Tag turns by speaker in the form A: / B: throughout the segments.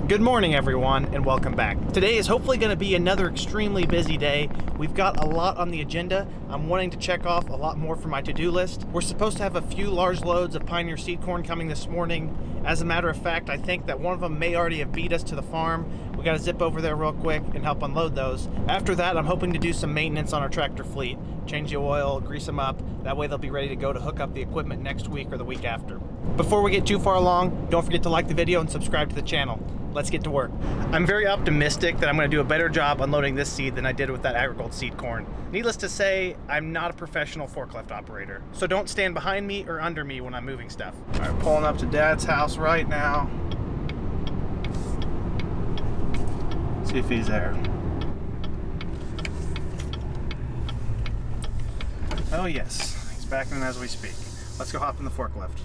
A: Good morning everyone and welcome back. Today is hopefully going to be another extremely busy day. We've got a lot on the agenda. I'm wanting to check off a lot more from my to-do list. We're supposed to have a few large loads of Pioneer seed corn coming this morning. As a matter of fact, I think that one of them may already have beat us to the farm. We got to zip over there real quick and help unload those. After that, I'm hoping to do some maintenance on our tractor fleet, change the oil, grease them up. That way they'll be ready to go to hook up the equipment next week or the week after. Before we get too far along, don't forget to like the video and subscribe to the channel. Let's get to work. I'm very optimistic that I'm going to do a better job unloading this seed than I did with that AgriGold seed corn. Needless to say, I'm not a professional forklift operator, so don't stand behind me or under me when I'm moving stuff. All right, pulling up to Dad's house right now. See if he's there. Oh yes, he's backing in as we speak. Let's go hop in the forklift.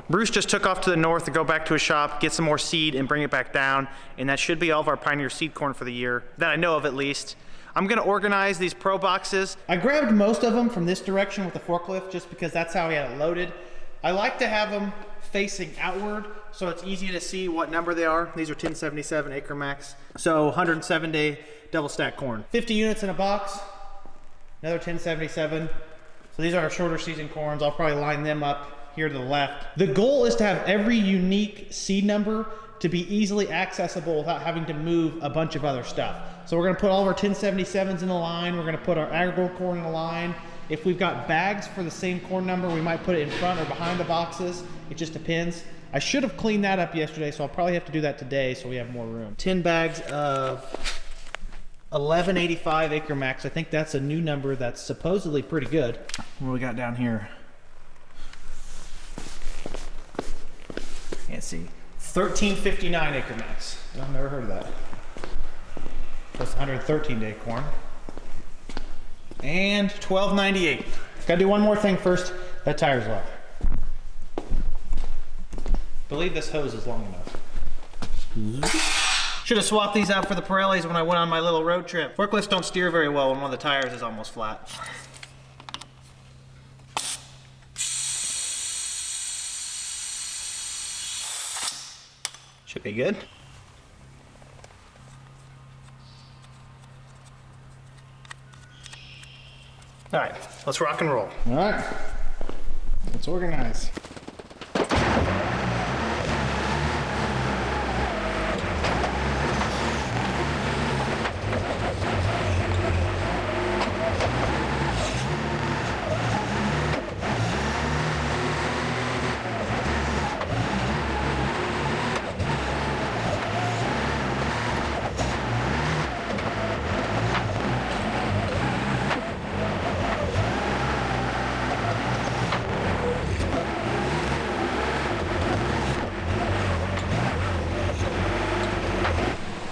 A: Bruce just took off to the north to go back to his shop, get some more seed and bring it back down, and that should be all of our Pioneer seed corn for the year, that I know of at least. I'm gonna organize these pro boxes. I grabbed most of them from this direction with the forklift just because that's how we had it loaded. I like to have them facing outward so it's easy to see what number they are. These are 1077 Acre Max. So 107-day double stack corn. 50 units in a box, another 1077. So these are our shorter season corns. I'll probably line them up here to the left. The goal is to have every unique seed number to be easily accessible without having to move a bunch of other stuff. So we're gonna put all of our 1077s in the line. We're gonna put our AgriGold corn in the line. If we've got bags for the same corn number, we might put it in front or behind the boxes. It just depends. I should have cleaned that up yesterday, so I'll probably have to do that today so we have more room. 10 bags of 1185 Acre Max. I think that's a new number that's supposedly pretty good. What do we got down here? Can't see. 1359 Acre Max. I've never heard of that. Plus 113-day corn. And 1298. Gotta do one more thing first. That tire's low. Believe this hose is long enough. Should have swapped these out for the Pirellis when I went on my little road trip. Forklifts don't steer very well when one of the tires is almost flat. Should be good. All right, let's rock and roll. All right, let's organize.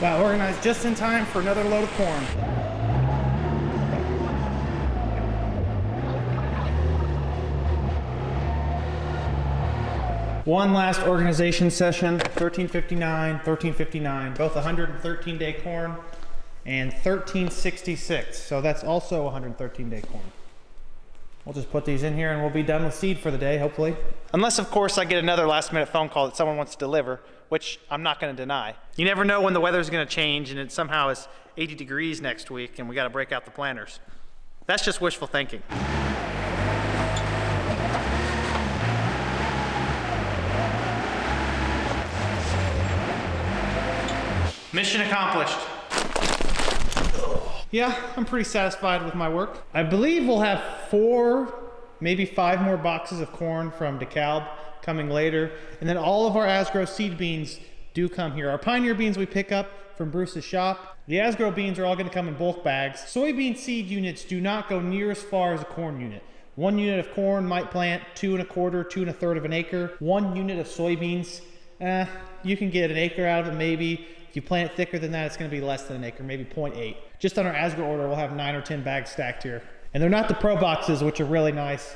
A: Wow, organized just in time for another load of corn. One last organization session, 1359, 1359, both 113-day corn and 1366. So that's also 113-day corn. We'll just put these in here and we'll be done with seed for the day, hopefully. Unless, of course, I get another last-minute phone call that someone wants to deliver, which I'm not going to deny. You never know when the weather's going to change and it somehow is 80 degrees next week and we got to break out the planters. That's just wishful thinking. Mission accomplished. Yeah, I'm pretty satisfied with my work. I believe we'll have 4, maybe 5 more boxes of corn from DeKalb coming later. And then all of our Asgrow seed beans do come here. Our Pioneer beans we pick up from Bruce's shop. The Asgrow beans are all gonna come in bulk bags. Soybean seed units do not go near as far as a corn unit. 1 unit of corn might plant 2 1/4, 2 1/3 of an acre. 1 unit of soybeans, you can get an acre out of it maybe. If you plant it thicker than that, it's gonna be less than an acre, maybe 0.8. Just on our Asgrow order, we'll have 9 or 10 bags stacked here. And they're not the pro boxes, which are really nice.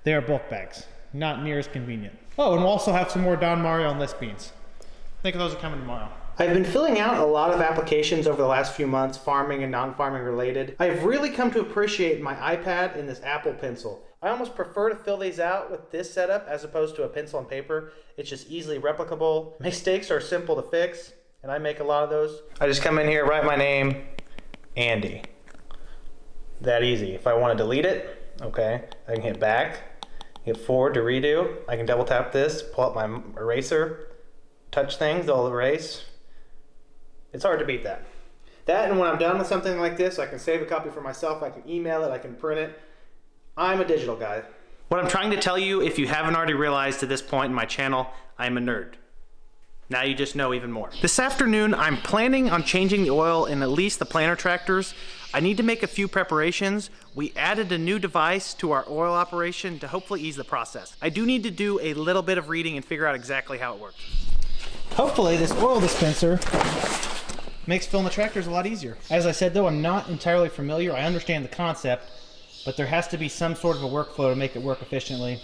A: They are bulk bags, not near as convenient. Oh, and we'll also have some more Don Mario and list beans. I think those are coming tomorrow. I've been filling out a lot of applications over the last few months, farming and non-farming related. I've really come to appreciate my iPad and this Apple Pencil. I almost prefer to fill these out with this setup as opposed to a pencil and paper. It's just easily replicable. Mistakes are simple to fix, and I make a lot of those. I just come in here, write my name, Andy. That easy. If I want to delete it, okay, I can hit back, hit forward to redo. I can double tap this, pull up my eraser, touch things, they'll erase. It's hard to beat that. That, and when I'm done with something like this, I can save a copy for myself, I can email it, I can print it. I'm a digital guy. What I'm trying to tell you, if you haven't already realized to this point in my channel, I'm a nerd. Now you just know even more. This afternoon, I'm planning on changing the oil in at least the planter tractors. I need to make a few preparations. We added a new device to our oil operation to hopefully ease the process. I do need to do a little bit of reading and figure out exactly how it works. Hopefully this oil dispenser makes filling the tractors a lot easier. As I said though, I'm not entirely familiar. I understand the concept, but there has to be some sort of a workflow to make it work efficiently.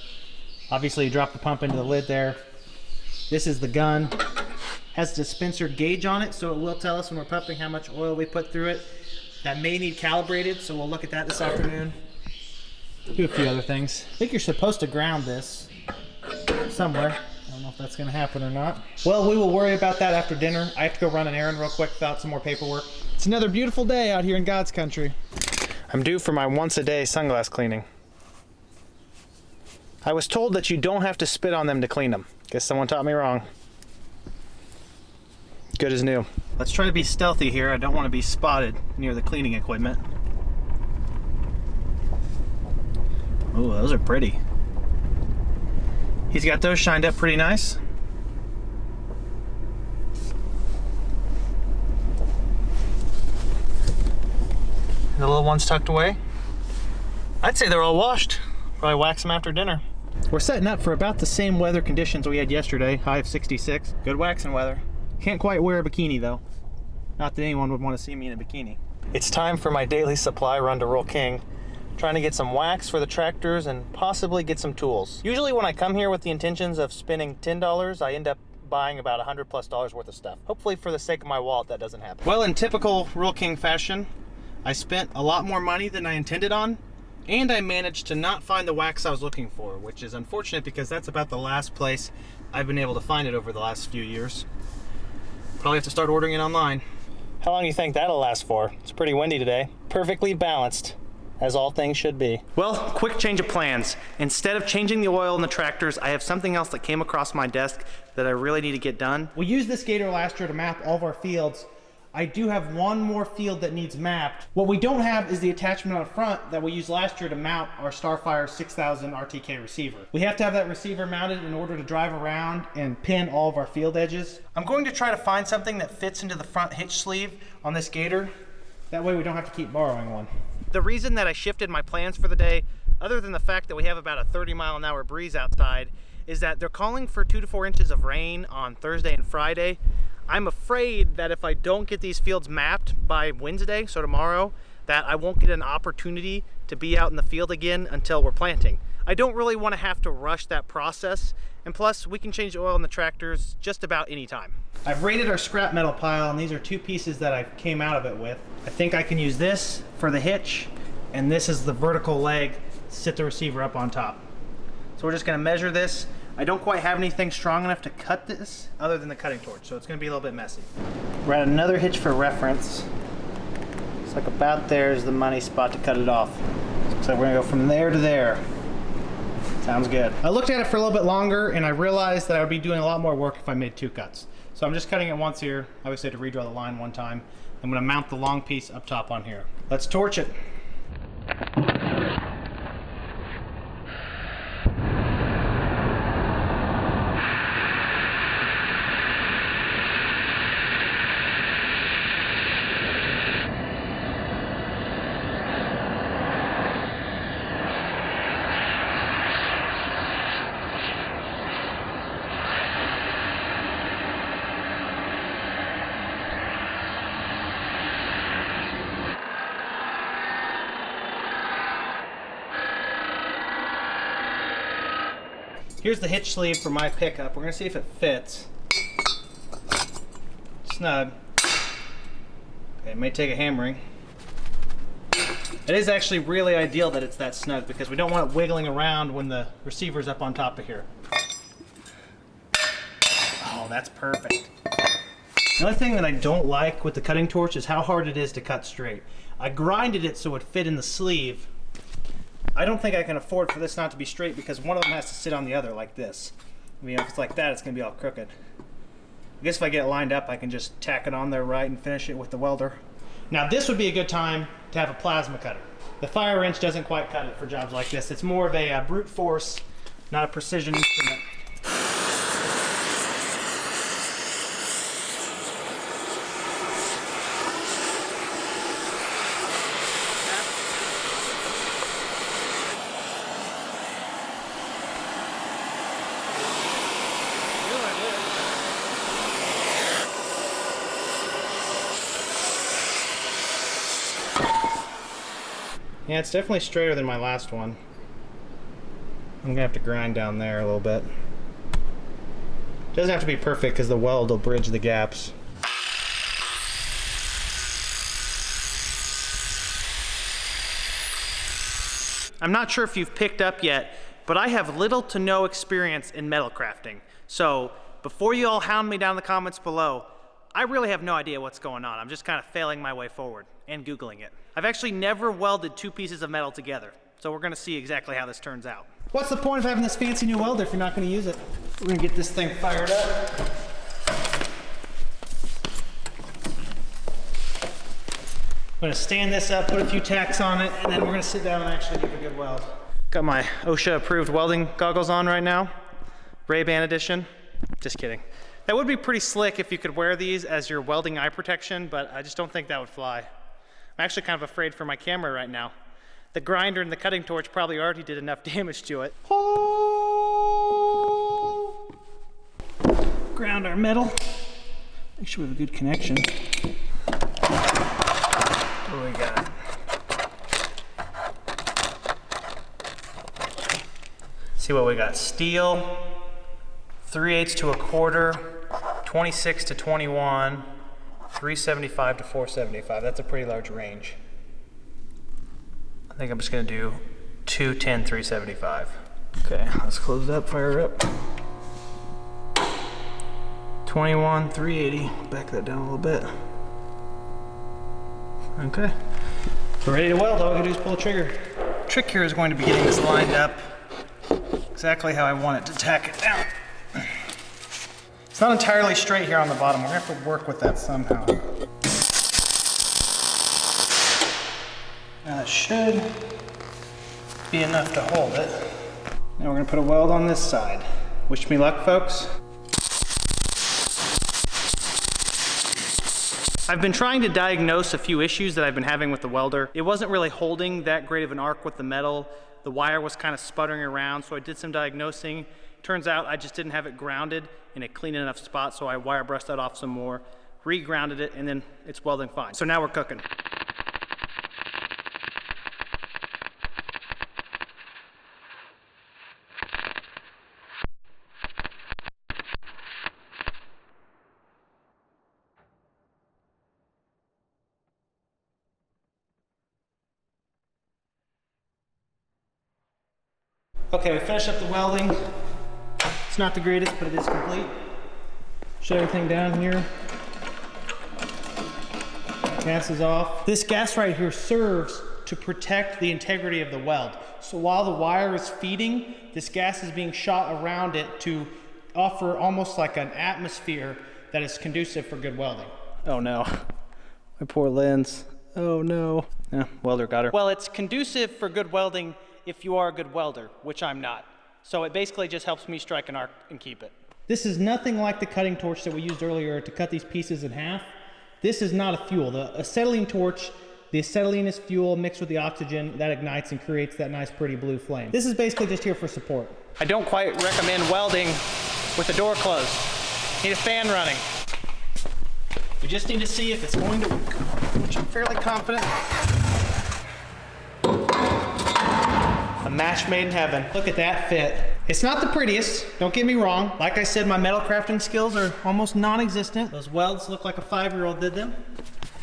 A: Obviously you drop the pump into the lid there. This is the gun. Has a dispenser gauge on it, so it will tell us when we're pumping how much oil we put through it. That may need calibrated, so we'll look at that this afternoon. Do a few other things. I think you're supposed to ground this somewhere. I don't know if that's gonna happen or not. Well, we will worry about that after dinner. I have to go run an errand real quick, fill out some more paperwork. It's another beautiful day out here in God's country. I'm due for my once a day sunglass cleaning. I was told that you don't have to spit on them to clean them. Guess someone taught me wrong. Good as new. Let's try to be stealthy here. I don't want to be spotted near the cleaning equipment. Ooh, those are pretty. He's got those shined up pretty nice. The little ones tucked away. I'd say they're all washed. Probably wax them after dinner. We're setting up for about the same weather conditions we had yesterday, high of 66. Good waxing weather. Can't quite wear a bikini though. Not that anyone would want to see me in a bikini. It's time for my daily supply run to Rural King. Trying to get some wax for the tractors and possibly get some tools. Usually when I come here with the intentions of spending $10, I end up buying about $100+ worth of stuff. Hopefully for the sake of my wallet that doesn't happen. Well, in typical Rural King fashion, I spent a lot more money than I intended on, and I managed to not find the wax I was looking for, which is unfortunate because that's about the last place I've been able to find it over the last few years. Probably have to start ordering it online. How long do you think that'll last for? It's pretty windy today. Perfectly balanced, as all things should be. Well, quick change of plans. Instead of changing the oil in the tractors, I have something else that came across my desk that I really need to get done. We used this Gator last year to map all of our fields. I do have one more field that needs mapped. What we don't have is the attachment on front that we used last year to mount our Starfire 6000 RTK receiver. We have to have that receiver mounted in order to drive around and pin all of our field edges. I'm going to try to find something that fits into the front hitch sleeve on this Gator. That way we don't have to keep borrowing one. The reason that I shifted my plans for the day, other than the fact that we have about a 30-mile-an-hour breeze outside, is that they're calling for 2 to 4 inches of rain on Thursday and Friday. I'm afraid that if I don't get these fields mapped by Wednesday, so tomorrow, that I won't get an opportunity to be out in the field again until we're planting. I don't really want to have to rush that process, and plus we can change oil in the tractors just about any time. I've rated our scrap metal pile, and these are 2 pieces that I came out of it with. I think I can use this for the hitch, and this is the vertical leg to sit the receiver up on top. So we're just going to measure this. I don't quite have anything strong enough to cut this other than the cutting torch, so it's going to be a little bit messy. We're at another hitch for reference. It's like about there's the money spot to cut it off. So we're going to go from there to there. Sounds good. I looked at it for a little bit longer and I realized that I would be doing a lot more work if I made 2 cuts. So I'm just cutting it once here. Obviously I had to redraw the line one time. I'm going to mount the long piece up top on here. Let's torch it. Here's the hitch sleeve for my pickup. We're gonna see if it fits. snug. Okay, it may take a hammering. It is actually really ideal that it's that snug because we don't want it wiggling around when the receiver's up on top of here. Oh, that's perfect. The other thing that I don't like with the cutting torch is how hard it is to cut straight. I grinded it so it fit in the sleeve. I don't think I can afford for this not to be straight because one of them has to sit on the other like this. I mean, if it's like that, it's gonna be all crooked. I guess if I get it lined up, I can just tack it on there right and finish it with the welder. Now this would be a good time to have a plasma cutter. The fire wrench doesn't quite cut it for jobs like this. It's more of a brute force, not a precision instrument. Yeah, it's definitely straighter than my last one. I'm gonna have to grind down there a little bit. Doesn't have to be perfect because the weld will bridge the gaps. I'm not sure if you've picked up yet, but I have little to no experience in metal crafting. So before you all hound me down in the comments below, I really have no idea what's going on. I'm just kind of failing my way forward and Googling it. I've actually never welded two pieces of metal together, so we're gonna see exactly how this turns out. What's the point of having this fancy new welder if you're not gonna use it? We're gonna get this thing fired up. I'm gonna stand this up, put a few tacks on it, and then we're gonna sit down and actually give a good weld. Got my OSHA approved welding goggles on right now. Ray-Ban edition. Just kidding. That would be pretty slick if you could wear these as your welding eye protection, but I just don't think that would fly. I'm actually kind of afraid for my camera right now. The grinder and the cutting torch probably already did enough damage to it. Oh! Ground our metal. Make sure we have a good connection. What do we got? See what we got. Steel, 3/8 to 1/4, 26 to 21, 375 to 475. That's a pretty large range. I think I'm just gonna do 210, 375. Okay, let's close that fire up. 21, 380. Back that down a little bit. Okay. We're ready to weld. All we gotta do is pull the trigger. The trick here is going to be getting this lined up exactly how I want it to tack it down. It's not entirely straight here on the bottom. We're gonna have to work with that somehow. Now that should be enough to hold it. Now we're gonna put a weld on this side. Wish me luck, folks. I've been trying to diagnose a few issues that I've been having with the welder. It wasn't really holding that great of an arc with the metal. The wire was kind of sputtering around, so I did some diagnosing. Turns out I just didn't have it grounded in a clean enough spot, so I wire brushed that off some more, re-grounded it, and then it's welding fine. So now we're cooking. Okay, we finished up the welding. It's not the greatest, but it is complete. Shut everything down here. Gas is off. This gas right here serves to protect the integrity of the weld. So while the wire is feeding, this gas is being shot around it to offer almost like an atmosphere that is conducive for good welding. Oh no, my poor lens. Oh no. Yeah, welder got her. Well, it's conducive for good welding if you are a good welder, which I'm not. So it basically just helps me strike an arc and keep it. This is nothing like the cutting torch that we used earlier to cut these pieces in half. This is not a fuel. The acetylene torch, the acetylene is fuel mixed with the oxygen that ignites and creates that nice pretty blue flame. This is basically just here for support. I don't quite recommend welding with the door closed. Need a fan running. We just need to see if it's going to work, which I'm fairly confident. A match made in heaven. Look at that fit. It's not the prettiest, don't get me wrong. Like I said, my metal crafting skills are almost non-existent. Those welds look like a 5-year-old did them.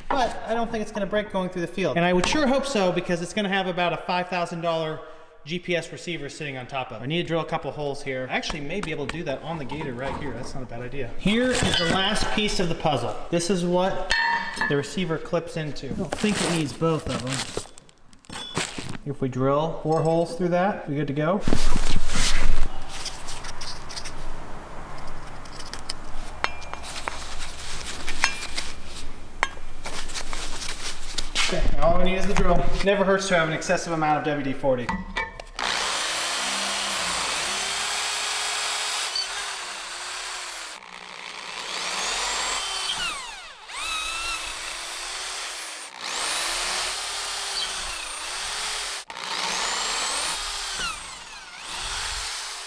A: But I don't think it's gonna break going through the field. And I would sure hope so, because it's gonna have about a $5,000 GPS receiver sitting on top of it. I need to drill a couple of holes here. I actually may be able to do that on the gator right here. That's not a bad idea. Here is the last piece of the puzzle. This is what the receiver clips into. I don't think it needs both of them. If we drill 4 holes through that, we good to go. Okay, all we need is the drill. Never hurts to have an excessive amount of WD-40.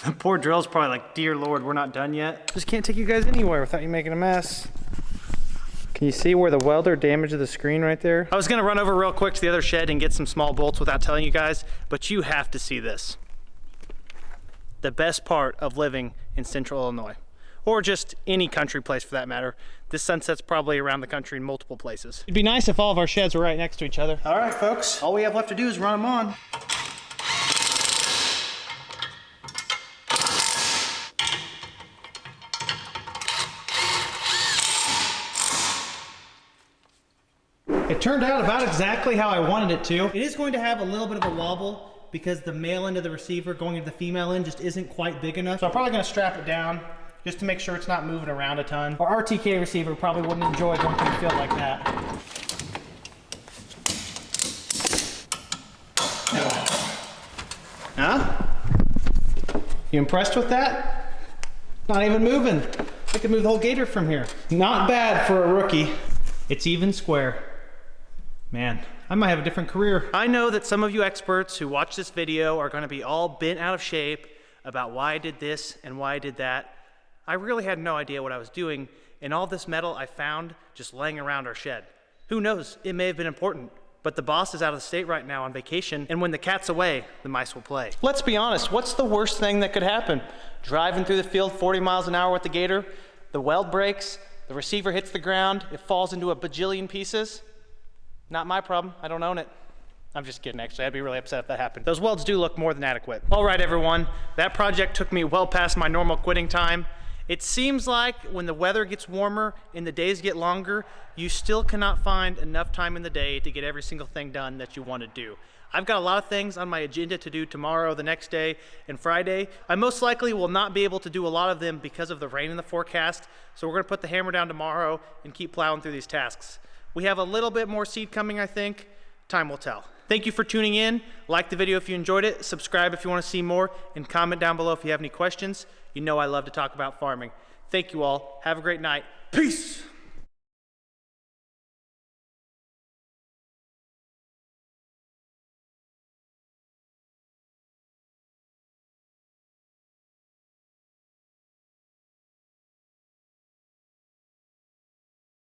A: The poor drill's probably like, dear Lord, we're not done yet. Just can't take you guys anywhere without you making a mess. Can you see where the welder damaged the screen right there? I was gonna run over real quick to the other shed and get some small bolts without telling you guys, but you have to see this. The best part of living in Central Illinois, or just any country place for that matter. This sunset's probably around the country in multiple places. It'd be nice if all of our sheds were right next to each other. All right, folks, all we have left to do is run them on. It turned out about exactly how I wanted it to. It is going to have a little bit of a wobble because the male end of the receiver going into the female end just isn't quite big enough. So I'm probably gonna strap it down just to make sure it's not moving around a ton. Our RTK receiver probably wouldn't enjoy going through the field like that. Huh? You impressed with that? Not even moving. I could move the whole gator from here. Not bad for a rookie. It's even square. Man, I might have a different career. I know that some of you experts who watch this video are gonna be all bent out of shape about why I did this and why I did that. I really had no idea what I was doing, and all this metal I found just laying around our shed. Who knows, it may have been important, but the boss is out of the state right now on vacation, and when the cat's away, the mice will play. Let's be honest, what's the worst thing that could happen? Driving through the field 40 miles an hour with the gator, the weld breaks, the receiver hits the ground, it falls into a bajillion pieces. Not my problem, I don't own it. I'm just kidding, actually, I'd be really upset if that happened. Those welds do look more than adequate. All right, everyone, that project took me well past my normal quitting time. It seems like when the weather gets warmer and the days get longer, you still cannot find enough time in the day to get every single thing done that you want to do. I've got a lot of things on my agenda to do tomorrow, the next day, and Friday. I most likely will not be able to do a lot of them because of the rain in the forecast, so we're gonna put the hammer down tomorrow and keep plowing through these tasks. We have a little bit more seed coming, I think. Time will tell. Thank you for tuning in. Like the video if you enjoyed it, subscribe if you want to see more, and comment down below if you have any questions. You know I love to talk about farming. Thank you all. Have a great night. Peace.